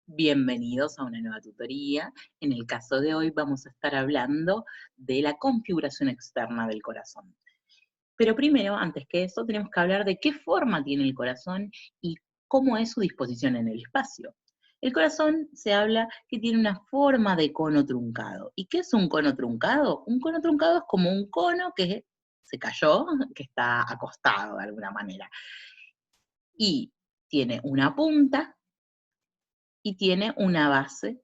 Bienvenidos a una nueva tutoría. En el caso de hoy vamos a estar hablando de la configuración externa del corazón. Pero primero, antes que eso, tenemos que hablar de qué forma tiene el corazón y cómo es su disposición en el espacio. El corazón se habla que tiene una forma de cono truncado. ¿Y qué es un cono truncado? Un cono truncado es como un cono que se cayó, que está acostado de alguna manera. Y tiene una punta y tiene una base,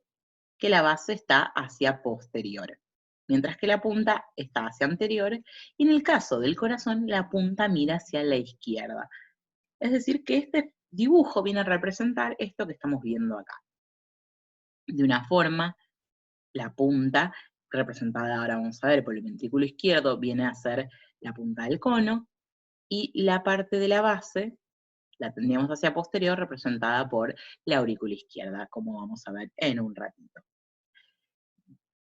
que la base está hacia posterior, mientras que la punta está hacia anterior, y en el caso del corazón, la punta mira hacia la izquierda. Es decir, que este dibujo viene a representar esto que estamos viendo acá. De una forma, la punta, representada ahora vamos a ver por el ventrículo izquierdo, viene a ser la punta del cono, y la parte de la base la tendríamos hacia posterior, representada por la aurícula izquierda, como vamos a ver en un ratito.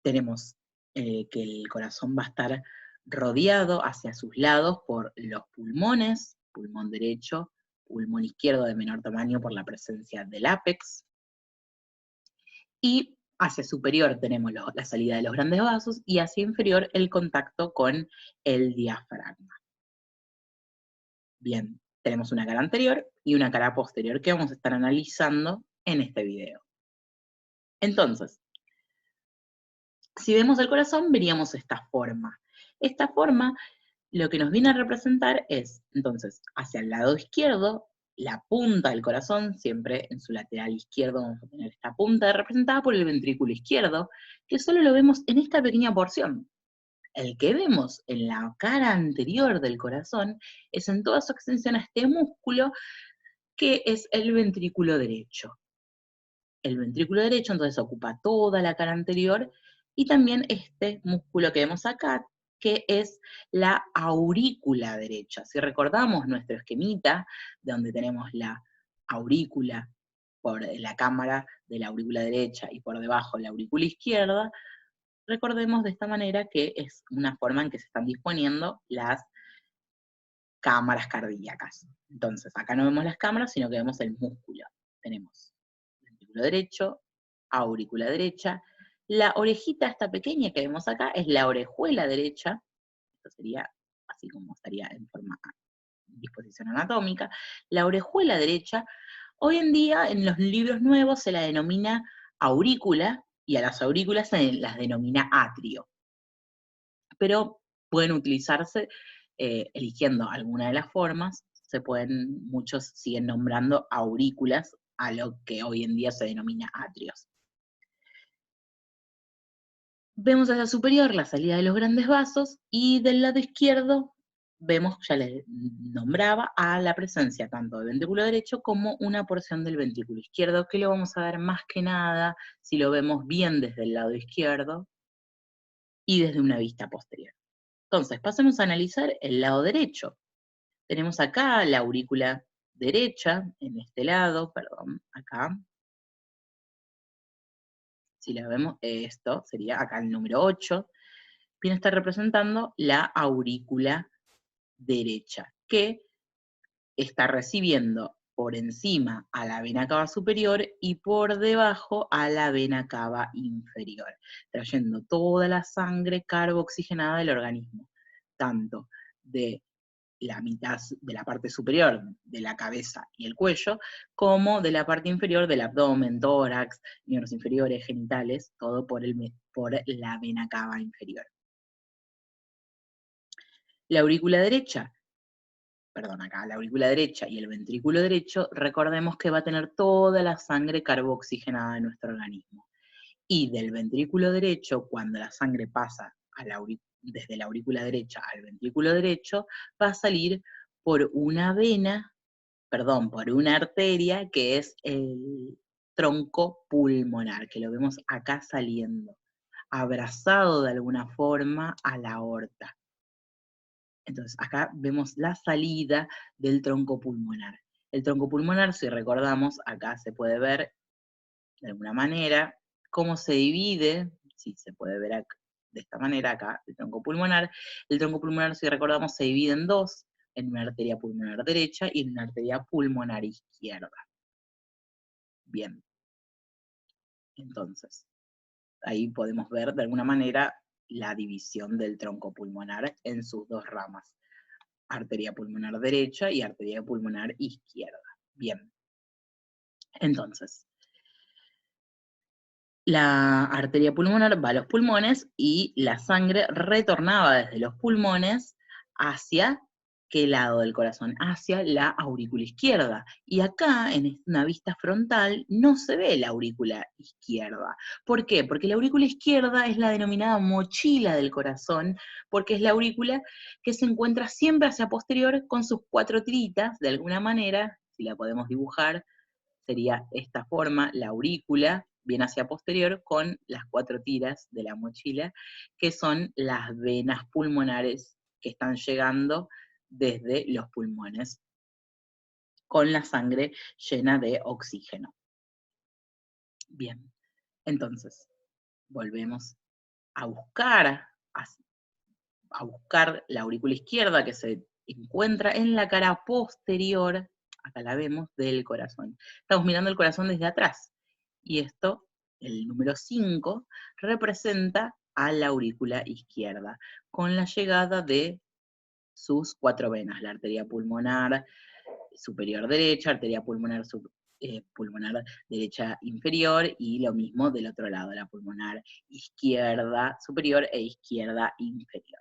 Tenemos que el corazón va a estar rodeado hacia sus lados por los pulmones, pulmón derecho, pulmón izquierdo de menor tamaño por la presencia del ápex, y hacia superior tenemos la salida de los grandes vasos y hacia inferior el contacto con el diafragma. Bien, tenemos una cara anterior y una cara posterior que vamos a estar analizando en este video. Entonces, si vemos el corazón, veríamos esta forma. Esta forma lo que nos viene a representar es, entonces, hacia el lado izquierdo, la punta del corazón, siempre en su lateral izquierdo vamos a tener esta punta representada por el ventrículo izquierdo, que solo lo vemos en esta pequeña porción. El que vemos en la cara anterior del corazón es en toda su extensión a este músculo que es el ventrículo derecho. El ventrículo derecho entonces ocupa toda la cara anterior y también este músculo que vemos acá, que es la aurícula derecha. Si recordamos nuestro esquemita, donde tenemos la aurícula por la cámara de la aurícula derecha y por debajo la aurícula izquierda, recordemos de esta manera que es una forma en que se están disponiendo las cámaras cardíacas. Entonces, acá no vemos las cámaras, sino que vemos el músculo. Tenemos ventrículo derecho, aurícula derecha. La orejita esta pequeña que vemos acá es la orejuela derecha. Esto sería así como estaría en forma, disposición anatómica. La orejuela derecha, hoy en día en los libros nuevos se la denomina aurícula y a las aurículas se las denomina atrio. Pero pueden utilizarse eligiendo alguna de las formas, muchos siguen nombrando aurículas a lo que hoy en día se denomina atrios. Vemos hacia superior la salida de los grandes vasos y del lado izquierdo vemos, ya les nombraba, a la presencia tanto del ventrículo derecho como una porción del ventrículo izquierdo, que lo vamos a ver más que nada si lo vemos bien desde el lado izquierdo y desde una vista posterior. Entonces, pasemos a analizar el lado derecho. Tenemos acá la aurícula derecha, en este lado, perdón, acá. Si la vemos, esto sería acá el número 8, viene a estar representando la aurícula derecha, que está recibiendo por encima a la vena cava superior y por debajo a la vena cava inferior, trayendo toda la sangre carboxigenada del organismo, tanto de la mitad de la parte superior de la cabeza y el cuello, como de la parte inferior del abdomen, tórax, miembros inferiores, genitales, todo por la vena cava inferior. La aurícula derecha, perdón, acá la aurícula derecha y el ventrículo derecho, recordemos que va a tener toda la sangre carboxigenada de nuestro organismo. Y del ventrículo derecho, cuando la sangre pasa desde la aurícula derecha al ventrículo derecho, va a salir por una vena, perdón, por una arteria que es el tronco pulmonar, que lo vemos acá saliendo, abrazado de alguna forma a la aorta. Entonces, acá vemos la salida del tronco pulmonar. El tronco pulmonar, si recordamos, acá se puede ver de alguna manera cómo se divide, si se puede ver acá, de esta manera acá, el tronco pulmonar. El tronco pulmonar, si recordamos, se divide en dos, en una arteria pulmonar derecha y en una arteria pulmonar izquierda. Bien. Entonces, ahí podemos ver de alguna manera la división del tronco pulmonar en sus dos ramas, arteria pulmonar derecha y arteria pulmonar izquierda. Bien, entonces, la arteria pulmonar va a los pulmones y la sangre retornaba desde los pulmones hacia ¿qué lado del corazón? Hacia la aurícula izquierda. Y acá, en una vista frontal, no se ve la aurícula izquierda. ¿Por qué? Porque la aurícula izquierda es la denominada mochila del corazón, porque es la aurícula que se encuentra siempre hacia posterior con sus 4 tiritas, de alguna manera, si la podemos dibujar, sería esta forma, la aurícula, bien hacia posterior, con las 4 tiras de la mochila, que son las venas pulmonares que están llegando desde los pulmones, con la sangre llena de oxígeno. Bien, entonces, volvemos a buscar, a buscar la aurícula izquierda que se encuentra en la cara posterior, acá la vemos, del corazón. Estamos mirando el corazón desde atrás. Y esto, el número 5, representa a la aurícula izquierda, con la llegada de sus 4 venas, la arteria pulmonar superior derecha, arteria pulmonar, pulmonar derecha inferior, y lo mismo del otro lado, la pulmonar izquierda superior e izquierda inferior,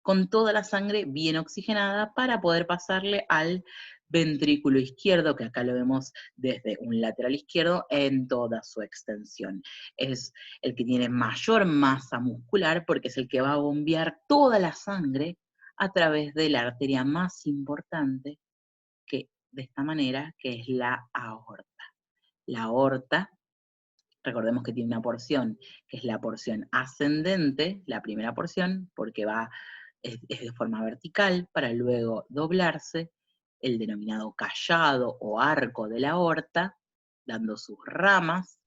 con toda la sangre bien oxigenada para poder pasarle al ventrículo izquierdo, que acá lo vemos desde un lateral izquierdo en toda su extensión. Es el que tiene mayor masa muscular porque es el que va a bombear toda la sangre a través de la arteria más importante, que de esta manera, que es la aorta. La aorta, recordemos que tiene una porción, que es la porción ascendente, la primera porción, porque es de forma vertical, para luego doblarse, el denominado callado o arco de la aorta, dando sus ramas,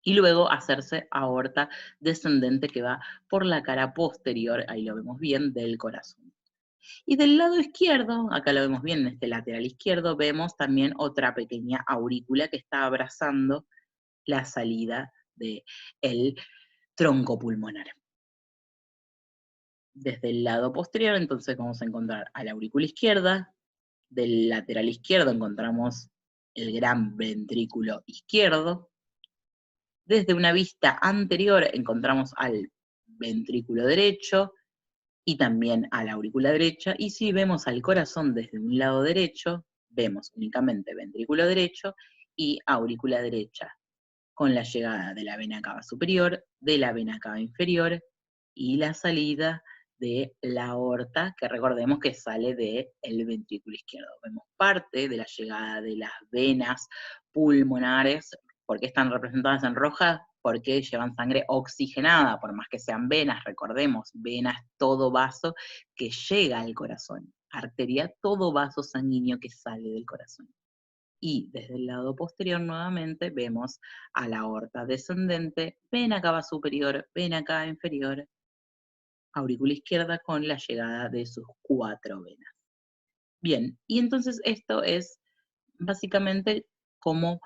y luego hacerse aorta descendente que va por la cara posterior, ahí lo vemos bien, del corazón. Y del lado izquierdo, acá lo vemos bien en este lateral izquierdo, vemos también otra pequeña aurícula que está abrazando la salida del tronco pulmonar. Desde el lado posterior, entonces vamos a encontrar a la aurícula izquierda, del lateral izquierdo encontramos el gran ventrículo izquierdo, desde una vista anterior encontramos al ventrículo derecho y también a la aurícula derecha, y si vemos al corazón desde un lado derecho, vemos únicamente ventrículo derecho y aurícula derecha, con la llegada de la vena cava superior, de la vena cava inferior y la salida de la aorta, que recordemos que sale del ventrículo izquierdo. Vemos parte de la llegada de las venas pulmonares. ¿Por qué están representadas en roja? Porque llevan sangre oxigenada, por más que sean venas, recordemos, venas, todo vaso que llega al corazón. Arteria, todo vaso sanguíneo que sale del corazón. Y desde el lado posterior nuevamente vemos a la aorta descendente, vena cava superior, vena cava inferior, aurícula izquierda con la llegada de sus 4 venas. Bien, y entonces esto es básicamente como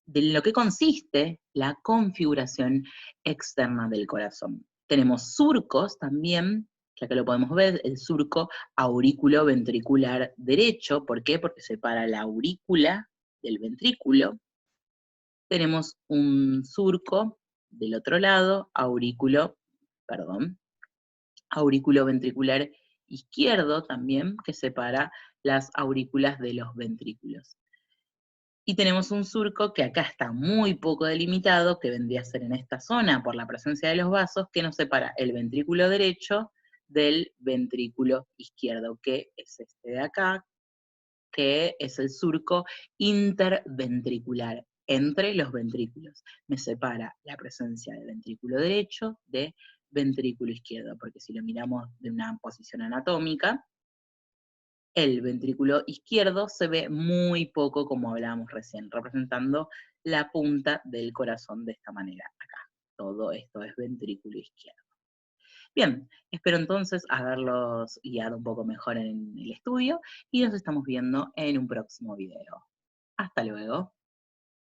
de lo que consiste la configuración externa del corazón. Tenemos surcos también, que acá lo podemos ver, el surco aurículo-ventricular derecho. ¿Por qué? Porque separa la aurícula del ventrículo. Tenemos un surco del otro lado, aurículo ventricular izquierdo también, que separa las aurículas de los ventrículos. Y tenemos un surco que acá está muy poco delimitado, que vendría a ser en esta zona por la presencia de los vasos, que nos separa el ventrículo derecho del ventrículo izquierdo, que es este de acá, que es el surco interventricular entre los ventrículos. Me separa la presencia del ventrículo derecho de ventrículo izquierdo, porque si lo miramos de una posición anatómica, el ventrículo izquierdo se ve muy poco, como hablábamos recién, representando la punta del corazón de esta manera, acá. Todo esto es ventrículo izquierdo. Bien, espero entonces haberlos guiado un poco mejor en el estudio y nos estamos viendo en un próximo video. Hasta luego.